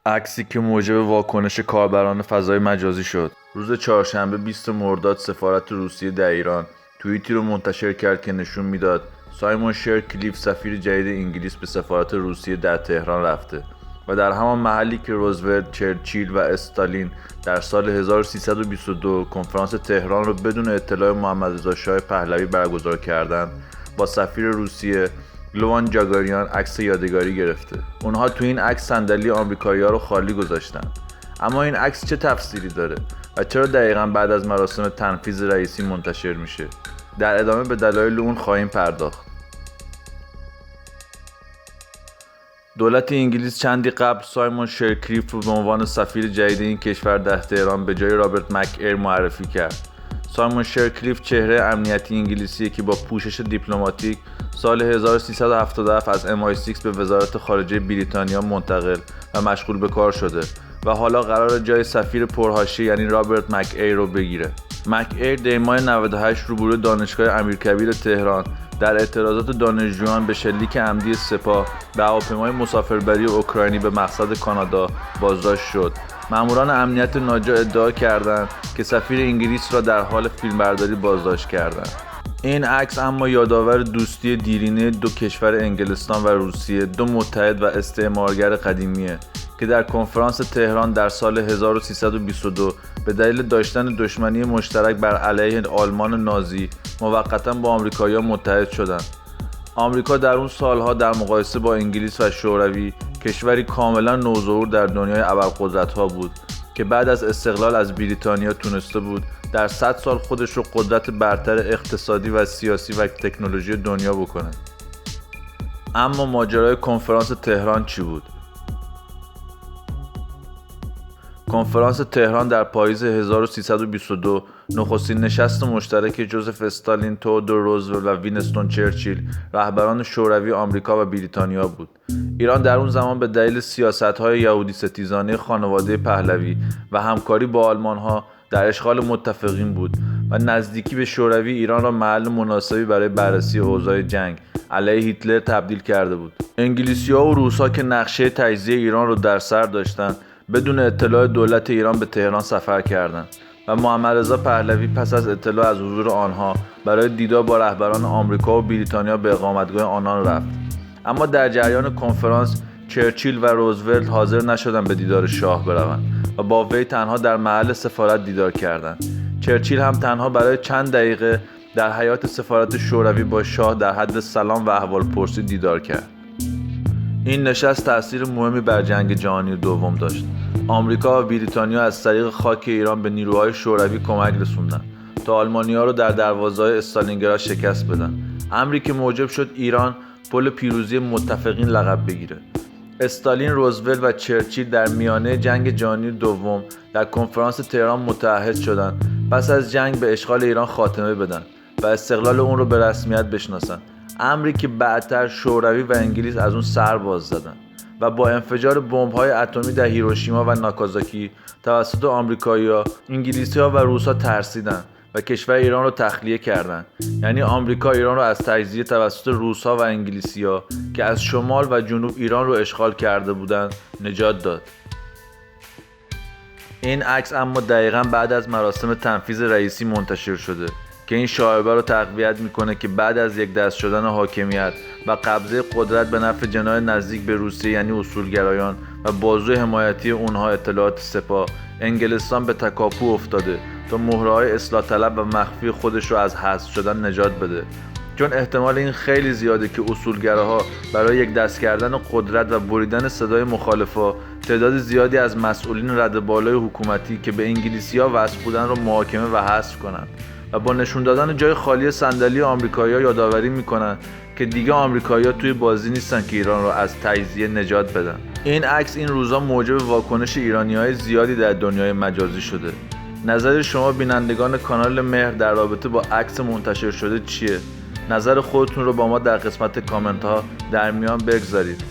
عکسی که موجب واکنش کاربران فضای مجازی شد. روز چهارشنبه 20 مرداد سفارت روسیه در ایران توییتی رو منتشر کرد که نشون میداد سایمون شرکلیف سفیر جدید انگلیس به سفارت روسیه در تهران رفته و در همان محلی که روزولت، چرچیل و استالین در سال 1322 کنفرانس تهران رو بدون اطلاع محمد رضا شاه پهلوی برگزار کردند، با سفیر روسیه لوان جاگاریان عکس یادگاری گرفته. اونها تو این عکس صندلی آمریکایی‌ها رو خالی گذاشتن. اما این عکس چه تفسیری داره و چرا دقیقاً بعد از مراسم تنفیذ رئیسی منتشر میشه؟ در ادامه به دلایل اون خواهیم پرداخت. دولت انگلیس چندی قبل سایمون شرکلیف رو به عنوان سفیر جدید این کشور در تهران به جای رابرت مک‌ایر معرفی کرد. سایمون شرکلیف چهره امنیتی انگلیسیه که با پوشش دیپلماتیک سال 1377 از MI6 به وزارت خارجه بریتانیا منتقل و مشغول به کار شده و حالا قراره جای سفیر پرحاشیه یعنی رابرت مک‌ایر رو بگیره. مک‌ایر در ماه 98 روبروی دانشگاه امیرکبیر تهران در اعتراضات دانشجویان به شلیک عمدی سپاه به هواپیمای مسافربری اوکراینی به مقصد کانادا بازداشت شد. ماموران امنیت ناجا ادعا کردند که سفیر انگلیس را در حال فیلمبرداری بازداشت کردند. این عکس اما یادآور دوستی دیرینه دو کشور انگلستان و روسیه، دو متحد و استعمارگر قدیمیه که در کنفرانس تهران در سال 1322 به دلیل داشتن دشمنی مشترک بر علیه آلمان نازی موقتا با آمریکایی‌ها متحد شدند. آمریکا در اون سالها در مقایسه با انگلیس و شوروی کشوری کاملا نوظهور در دنیای ابرقدرت‌ها بود که بعد از استقلال از بریتانیا تونسته بود در 100 سال خودش رو قدرت برتر اقتصادی و سیاسی و تکنولوژی دنیا بکنه. اما ماجرای کنفرانس تهران چی بود؟ کنفرانس تهران در پاییز 1322 نخستین نشست مشترک جوزف استالین، تئودور روزولت و وینستون چرچیل، رهبران شوروی، آمریکا و بریتانیا بود. ایران در اون زمان به دلیل سیاست‌های یهودی ستیزانه خانواده پهلوی و همکاری با آلمان‌ها در اشغال متفقین بود و نزدیکی به شوروی ایران را محل مناسبی برای بررسی اوضاع جنگ علیه هیتلر تبدیل کرده بود. انگلیسی‌ها و روس‌ها که نقشه تجزیه ایران را در سر داشتند، بدون اطلاع دولت ایران به تهران سفر کردند و محمد رضا پهلوی پس از اطلاع از حضور آنها برای دیدار با رهبران آمریکا و بریتانیا به اقامتگاه آنان رفت. اما در جریان کنفرانس چرچیل و روزولت حاضر نشدند به دیدار شاه بروند و با وی تنها در محل سفارت دیدار کردند. چرچیل هم تنها برای چند دقیقه در حیاط سفارت شوروی با شاه در حد سلام و احوالپرسی دیدار کرد. این نشست تأثیر مهمی بر جنگ جهانی دوم داشت. آمریکا و بریتانیا از طریق خاک ایران به نیروهای شوروی کمک رسوندند تا آلمانی‌ها رو در دروازه‌های استالینگراد شکست بدن، امری که موجب شد ایران پل پیروزی متفقین لقب بگیره. استالین، روزولت و چرچیل در میانه جنگ جهانی دوم در کنفرانس تهران متعهد شدند پس از جنگ به اشغال ایران خاتمه بدن و استقلال اون رو به رسمیت بشناسن، امری که بعدتر شوروی و انگلیس از اون سر باز زدن و با انفجار بمب‌های اتمی در هیروشیما و ناکازاکی توسط آمریکایی‌ها، انگلیسی‌ها و روس‌ها ترسیدن و کشور ایران رو تخلیه کردند. یعنی آمریکا ایران رو از تجزیه توسط روس‌ها و انگلیسی‌ها که از شمال و جنوب ایران رو اشغال کرده بودند نجات داد. این عکس اما دقیقاً بعد از مراسم تنفیذ رئیسی منتشر شده که این شایعه رو تقویت میکنه که بعد از یک دست شدن حاکمیت و قبضه قدرت به نفع جناح نزدیک به روسیه یعنی اصولگرایان و بازوی حمایتی اونها اطلاعات سپاه، انگلستان به تکاپو افتاده تا مهره‌های اصلاح طلب و مخفی خودش رو از حذف شدن نجات بده. چون احتمال این خیلی زیاده که اصولگراها برای یک دست کردن قدرت و بریدن صدای مخالفا تعداد زیادی از مسئولین رده بالای حکومتی که به انگلیسی‌ها وصل بودن رو محاکمه و حذف کنن و با نشون دادن جای خالی صندلی آمریکایی‌ها یادآوری میکنن که دیگه آمریکایی‌ها توی بازی نیستن که ایران رو از تجزیه نجات بدن. این عکس این روزا موجب واکنش ایرانی‌های زیادی در دنیای مجازی شده. نظر شما بینندگان کانال مهر در رابطه با عکس منتشر شده چیه؟ نظر خودتون رو با ما در قسمت کامنت ها در میان بگذارید.